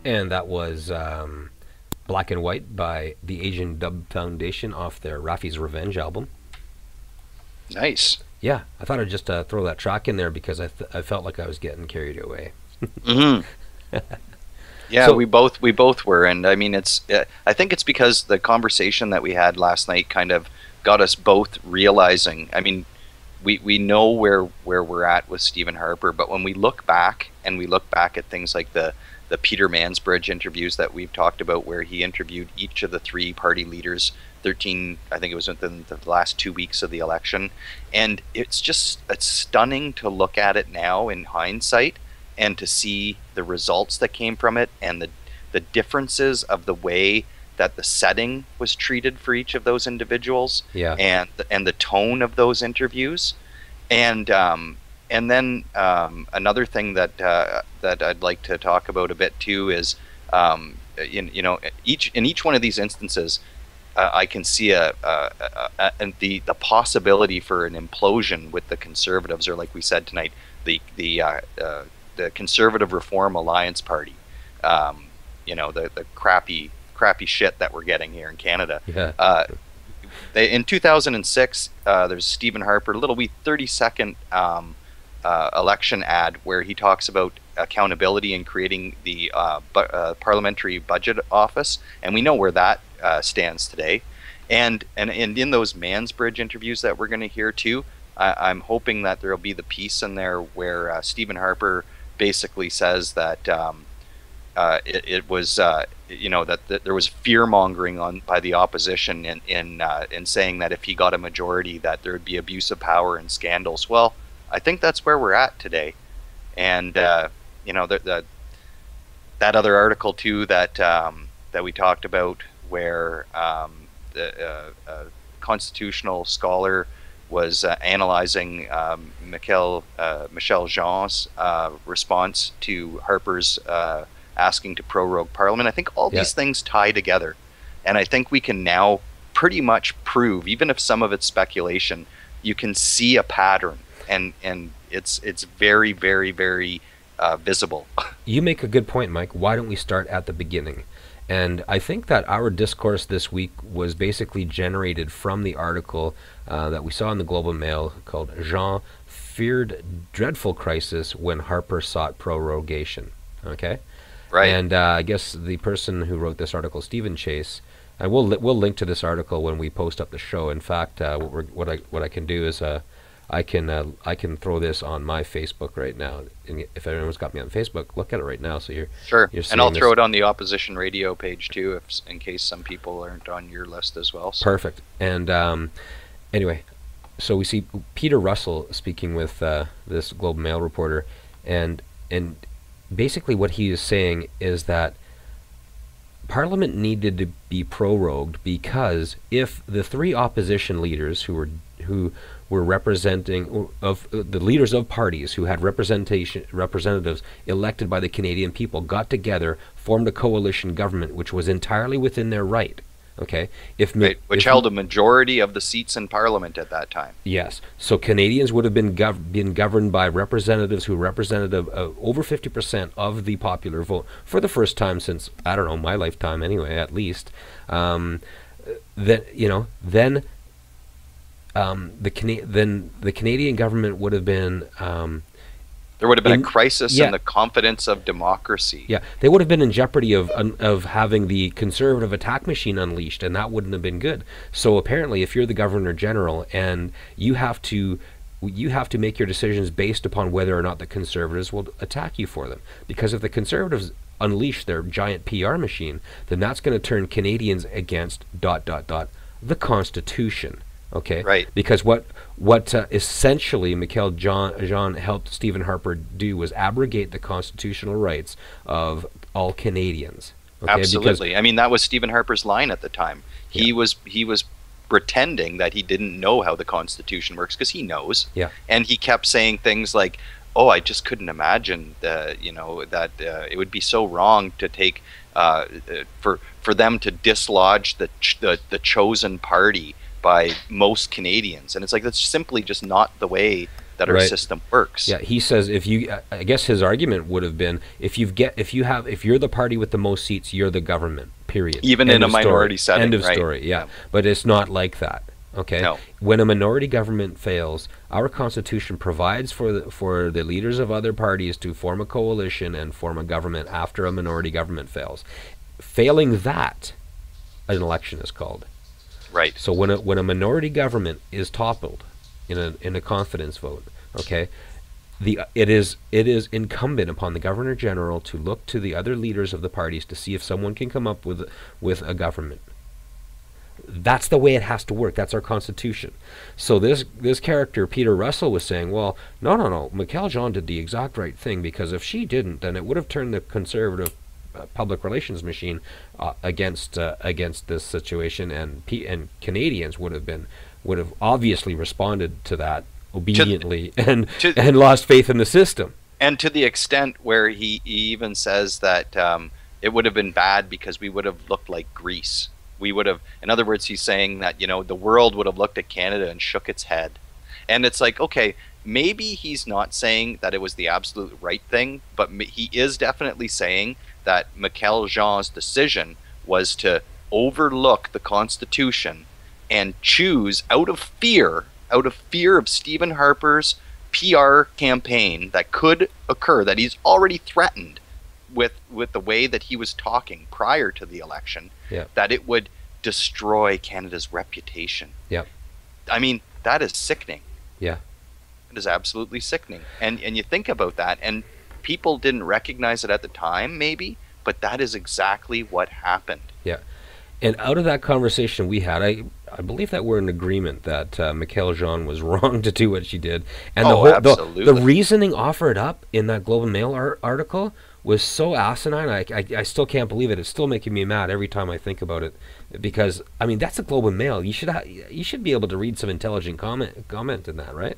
And that was Black and White by the Asian Dub Foundation off their Rafi's Revenge album. Nice. Yeah, I thought I'd just throw that track in there because I felt like I was getting carried away. Hmm. Yeah, So, we both were, and I mean, I think it's because the conversation that we had last night kind of got us both realizing. I mean, we know where we're at with Stephen Harper, but when we look back and we look back at things like the Peter Mansbridge interviews that we've talked about, where he interviewed each of the three party leaders, 13, I think it was within the last 2 weeks of the election, and it's stunning to look at it now in hindsight and to see the results that came from it and the differences of the way that the setting was treated for each of those individuals, yeah, and the tone of those interviews, and then another thing that I'd like to talk about a bit too is, in each one of these instances, I can see the possibility for an implosion with the Conservatives, or like we said tonight, the Conservative Reform Alliance Party. The crappy shit that we're getting here in Canada. yeah, In 2006, there's Stephen Harper, a little wee 30-second election ad where he talks about accountability and creating the Parliamentary Budget Office, and we know where that stands today. And in those Mansbridge interviews that we're going to hear too, I'm hoping that there'll be the piece in there where Stephen Harper basically says that it was that there was fear mongering by the opposition in saying that if he got a majority that there would be abuse of power and scandals. Well, I think that's where we're at today, and that other article too that we talked about where the constitutional scholar was analyzing Michel Jean's response to Harper's asking to prorogue Parliament. I think all these things tie together, and I think we can now pretty much prove, even if some of it's speculation, you can see a pattern, and it's very, very, very visible. you make a good point, Mike. Why don't we start at the beginning? And I think that our discourse this week was basically generated from the article that we saw in the Globe and Mail called "Jean Feared Dreadful Crisis When Harper Sought Prorogation." Okay? Right. And I guess the person who wrote this article, Stephen Chase, and we'll link to this article when we post up the show. In fact, what I can do is I can throw this on my Facebook right now. And if anyone's got me on Facebook, look at it right now. So Sure. you're And I'll seeing throw this. it on the opposition radio page too, in case some people aren't on your list as well. So. Perfect. And anyway, so we see Peter Russell speaking with this Globe and Mail reporter, and basically what he is saying is that Parliament needed to be prorogued because if the three opposition leaders who were representing of the leaders of parties who had representatives elected by the Canadian people got together, formed a coalition government, which was entirely within their right. Okay, Which held a majority of the seats in Parliament at that time. Yes. So Canadians would have been governed by representatives who represented over 50% of the popular vote for the first time since, I don't know, my lifetime anyway, at least. Then the Canadian government would have been There would have been a crisis in the confidence of democracy. Yeah, they would have been in jeopardy of having the conservative attack machine unleashed, and that wouldn't have been good. So apparently, if you're the Governor General and you have to make your decisions based upon whether or not the Conservatives will attack you for them, because if the Conservatives unleash their giant PR machine, then that's going to turn Canadians against ... the Constitution. Okay, right? Because what essentially Michael Jean helped Stephen Harper do was abrogate the constitutional rights of all Canadians. Okay? Absolutely. Because, I mean, that was Stephen Harper's line at the time. Yeah. He was pretending that he didn't know how the Constitution works, because he knows. Yeah. And he kept saying things like, "Oh, I just couldn't imagine that it would be so wrong to take for them to dislodge the chosen party by most Canadians." And it's like, that's simply just not the way that our system works. Yeah, he says if you, I guess his argument would have been if you're the party with the most seats, you're the government. Period. Even in a minority setting. End of story. Yeah, but it's not like that. Okay. No. When a minority government fails, our Constitution provides for the leaders of other parties to form a coalition and form a government after a minority government fails. Failing that, an election is called. Right. So when a minority government is toppled in a confidence vote, okay, it is incumbent upon the Governor General to look to the other leaders of the parties to see if someone can come up with a government. That's the way it has to work. That's our Constitution. So this character, Peter Russell, was saying, well, no. Michaëlle Jean did the exact right thing, because if she didn't, then it would have turned the conservative public relations machine against this situation, and Canadians would have obviously responded to that obediently and lost faith in the system. And to the extent where he even says that it would have been bad because we would have looked like Greece. We would have, in other words, he's saying that, the world would have looked at Canada and shook its head. And it's like, okay, maybe he's not saying that it was the absolute right thing, but he is definitely saying that Michaëlle Jean's decision was to overlook the Constitution and choose out of fear of Stephen Harper's PR campaign that could occur, that he's already threatened with the way that he was talking prior to the election, that it would destroy Canada's reputation. Yeah. I mean, that is sickening. Yeah. It is absolutely sickening. And you think about that, and people didn't recognize it at the time, maybe, but that is exactly what happened. Yeah. And out of that conversation we had, I believe that we're in agreement that Michaëlle Jean was wrong to do what she did. And the reasoning offered up in that Globe and Mail article was so asinine. I still can't believe it. It's still making me mad every time I think about it, because I mean, that's a Globe and Mail. You should be able to read some intelligent comment in that, right?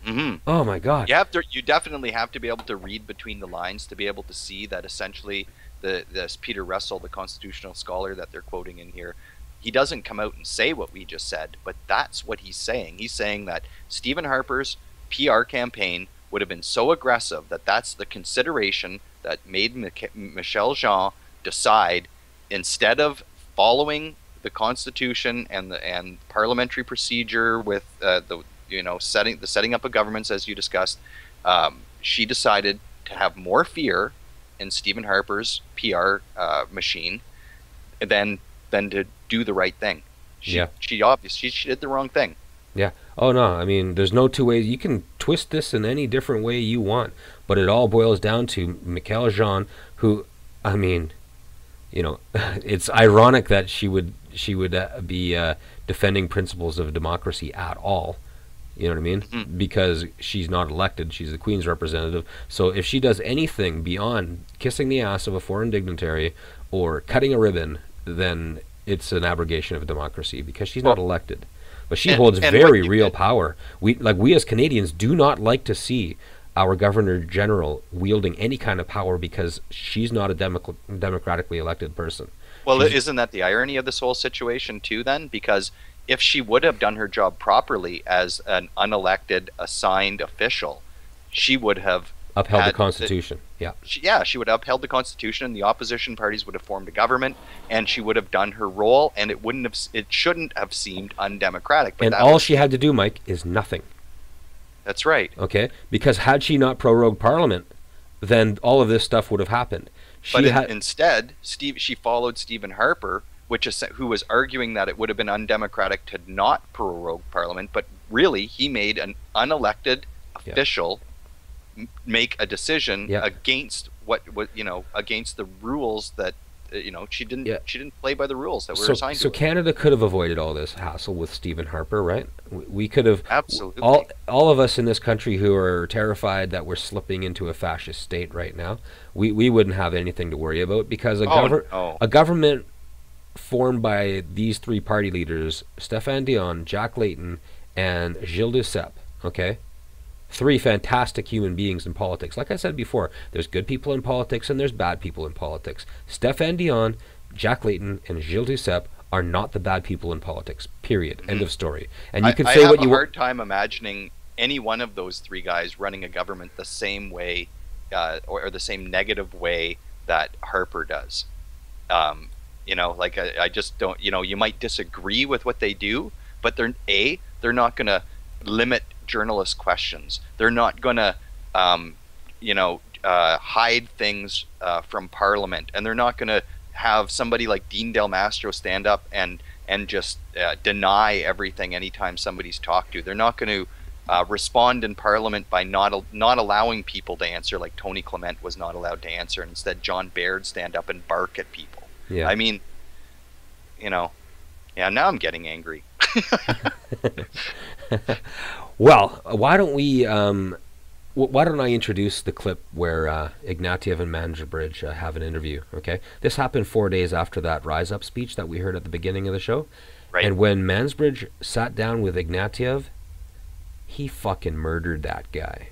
Mm-hmm. Oh my God! You definitely have to be able to read between the lines to be able to see that essentially this Peter Russell, the constitutional scholar that they're quoting in here, he doesn't come out and say what we just said, but that's what he's saying. He's saying that Stephen Harper's PR campaign would have been so aggressive that that's the consideration that made Michaëlle Jean decide, instead of following the Constitution and parliamentary procedure with setting up of governments, as you discussed, she decided to have more fear in Stephen Harper's PR machine than to do the right thing. She did the wrong thing. Yeah. Oh no, I mean, there's no two ways. You can twist this in any different way you want, but it all boils down to Michaëlle Jean, who, I mean, it's ironic that she would be defending principles of democracy at all. You know what I mean? Mm-hmm. Because she's not elected. She's the Queen's representative. So if she does anything beyond kissing the ass of a foreign dignitary or cutting a ribbon, then it's an abrogation of democracy, because she's not elected. But she holds very real power. We as Canadians do not like to see our Governor General wielding any kind of power, because she's not a democratically elected person. Well, isn't that the irony of this whole situation too, then? Because if she would have done her job properly as an unelected, assigned official, she would have upheld the Constitution. She would have upheld the Constitution, and the opposition parties would have formed a government, and she would have done her role, and it shouldn't have seemed undemocratic. But and all she had to do, Mike, is nothing. That's right. Okay? Because had she not prorogued Parliament, then all of this stuff would have happened. Instead, she followed Stephen Harper, who was arguing that it would have been undemocratic to not prorogue Parliament, but really he made an unelected official make a decision against against the rules that she didn't play by the rules that were assigned to her. So Canada could have avoided all this hassle with Stephen Harper, right? We could have. Absolutely. All of us in this country who are terrified that we're slipping into a fascist state right now, we wouldn't have anything to worry about, because a government formed by these three party leaders, Stéphane Dion, Jack Layton, and Gilles Duceppe, okay? Three fantastic human beings in politics. Like I said before, there's good people in politics and there's bad people in politics. Stéphane Dion, Jack Layton, and Gilles Duceppe are not the bad people in politics, period. Mm-hmm. End of story. And you can say what you want. I have a hard time imagining any one of those three guys running a government the same way, or the same negative way that Harper does. Like I just don't. You might disagree with what they do, but they're not going to limit journalist questions. They're not going to, hide things from Parliament, and they're not going to have somebody like Dean Del Mastro stand up and just deny everything anytime somebody's talked to. They're not going to respond in Parliament by not allowing people to answer, like Tony Clement was not allowed to answer, and instead John Baird stand up and bark at people. Yeah. I mean, yeah. Now I'm getting angry. Well, why don't we? Why don't I introduce the clip where Ignatieff and Mansbridge have an interview? Okay, this happened 4 days after that Rise Up speech that we heard at the beginning of the show. Right. And when Mansbridge sat down with Ignatieff, he fucking murdered that guy.